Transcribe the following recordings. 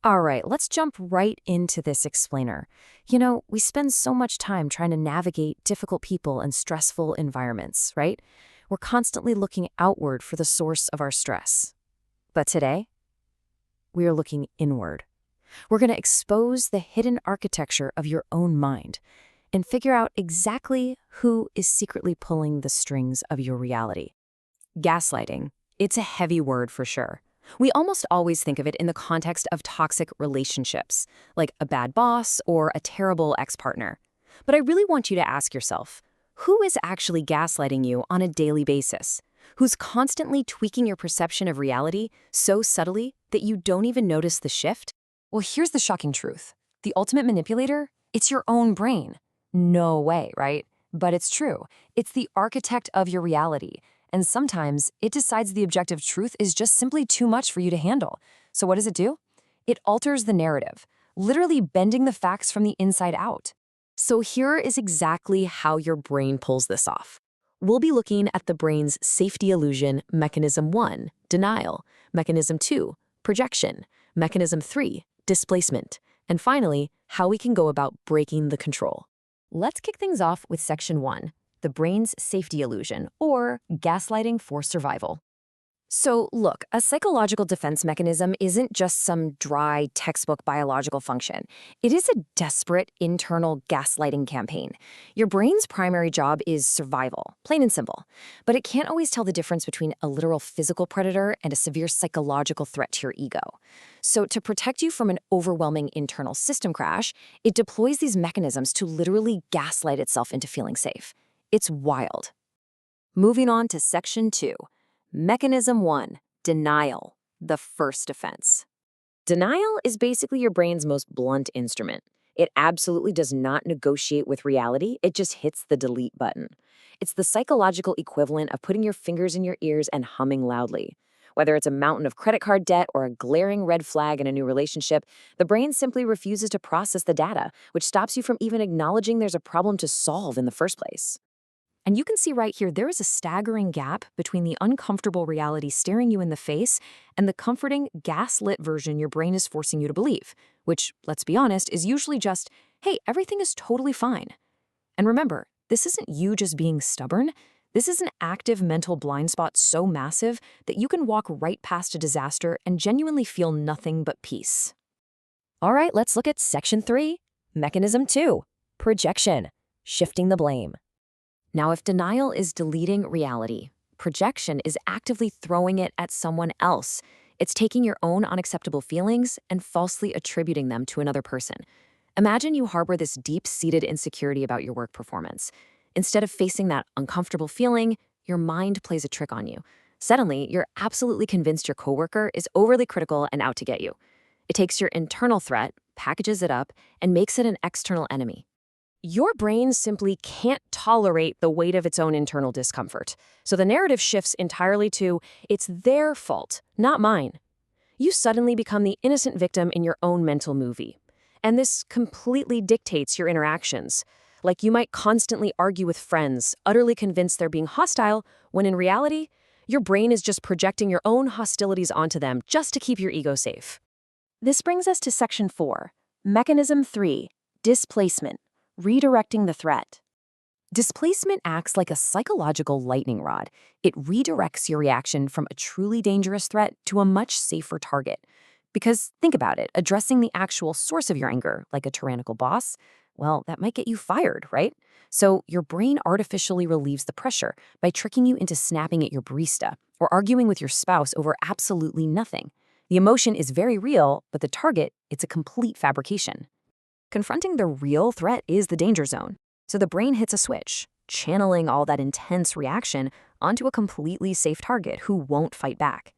All right, let's jump right into this explainer. We spend so much time trying to navigate difficult people and stressful environments, right? We're constantly looking outward for the source of our stress. But today, we are looking inward. We're going to expose the hidden architecture of your own mind and figure out exactly who is secretly pulling the strings of your reality. Gaslighting. It's a heavy word for sure. We almost always think of it in the context of toxic relationships, like a bad boss or a terrible ex-partner. But I really want you to ask yourself, who is actually gaslighting you on a daily basis? Who's constantly tweaking your perception of reality so subtly that you don't even notice the shift? Well, here's the shocking truth. The ultimate manipulator? It's your own brain. No way, right? But it's true. It's the architect of your reality. And sometimes it decides the objective truth is just simply too much for you to handle. So what does it do? It alters the narrative, literally bending the facts from the inside out. So here is exactly how your brain pulls this off. We'll be looking at the brain's safety illusion, mechanism 1, denial, mechanism 2, projection, mechanism 3, displacement, and finally, how we can go about breaking the control. Let's kick things off with section 1. The brain's safety illusion, or gaslighting for survival. So look, a psychological defense mechanism isn't just some dry textbook biological function. It is a desperate internal gaslighting campaign. Your brain's primary job is survival, plain and simple. But it can't always tell the difference between a literal physical predator and a severe psychological threat to your ego. So to protect you from an overwhelming internal system crash, it deploys these mechanisms to literally gaslight itself into feeling safe. It's wild. Moving on to section 2. Mechanism 1, denial, the first defense. Denial is basically your brain's most blunt instrument. It absolutely does not negotiate with reality, it just hits the delete button. It's the psychological equivalent of putting your fingers in your ears and humming loudly. Whether it's a mountain of credit card debt or a glaring red flag in a new relationship, the brain simply refuses to process the data, which stops you from even acknowledging there's a problem to solve in the first place. And you can see right here, there is a staggering gap between the uncomfortable reality staring you in the face and the comforting, gaslit version your brain is forcing you to believe, which, let's be honest, is usually just, hey, everything is totally fine. And remember, this isn't you just being stubborn. This is an active mental blind spot so massive that you can walk right past a disaster and genuinely feel nothing but peace. All right, let's look at section 3, mechanism 2, projection, shifting the blame. Now, if denial is deleting reality, projection is actively throwing it at someone else. It's taking your own unacceptable feelings and falsely attributing them to another person. Imagine you harbor this deep-seated insecurity about your work performance. Instead of facing that uncomfortable feeling, your mind plays a trick on you. Suddenly, you're absolutely convinced your coworker is overly critical and out to get you. It takes your internal threat, packages it up, and makes it an external enemy. Your brain simply can't tolerate the weight of its own internal discomfort. So the narrative shifts entirely to, it's their fault, not mine. You suddenly become the innocent victim in your own mental movie. And this completely dictates your interactions. Like you might constantly argue with friends, utterly convinced they're being hostile, when in reality, your brain is just projecting your own hostilities onto them just to keep your ego safe. This brings us to section 4, mechanism 3, displacement. Redirecting the threat. Displacement acts like a psychological lightning rod. It redirects your reaction from a truly dangerous threat to a much safer target. Because think about it, addressing the actual source of your anger, like a tyrannical boss, well, that might get you fired, right? So your brain artificially relieves the pressure by tricking you into snapping at your barista or arguing with your spouse over absolutely nothing. The emotion is very real, but the target, it's a complete fabrication. Confronting the real threat is the danger zone. So the brain hits a switch, channeling all that intense reaction onto a completely safe target who won't fight back.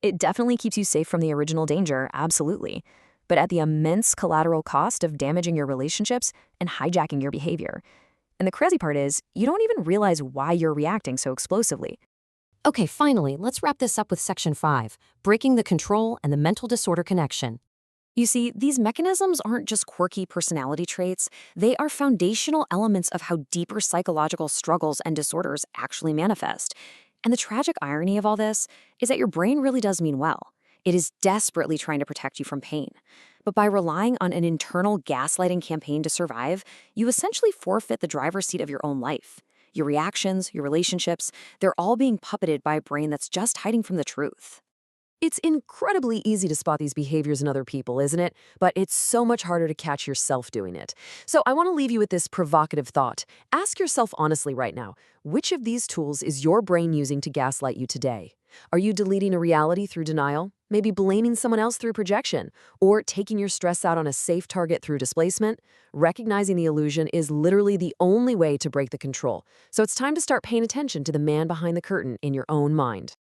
It definitely keeps you safe from the original danger, absolutely, but at the immense collateral cost of damaging your relationships and hijacking your behavior. And the crazy part is, you don't even realize why you're reacting so explosively. Okay, finally, let's wrap this up with section 5, breaking the control and the mental disorder connection. You see, these mechanisms aren't just quirky personality traits, they are foundational elements of how deeper psychological struggles and disorders actually manifest. And the tragic irony of all this is that your brain really does mean well. It is desperately trying to protect you from pain. But by relying on an internal gaslighting campaign to survive, you essentially forfeit the driver's seat of your own life. Your reactions, your relationships, they're all being puppeted by a brain that's just hiding from the truth. It's incredibly easy to spot these behaviors in other people, isn't it? But it's so much harder to catch yourself doing it. So I want to leave you with this provocative thought. Ask yourself honestly right now, which of these tools is your brain using to gaslight you today? Are you deleting a reality through denial? Maybe blaming someone else through projection? Or taking your stress out on a safe target through displacement? Recognizing the illusion is literally the only way to break the control. So it's time to start paying attention to the man behind the curtain in your own mind.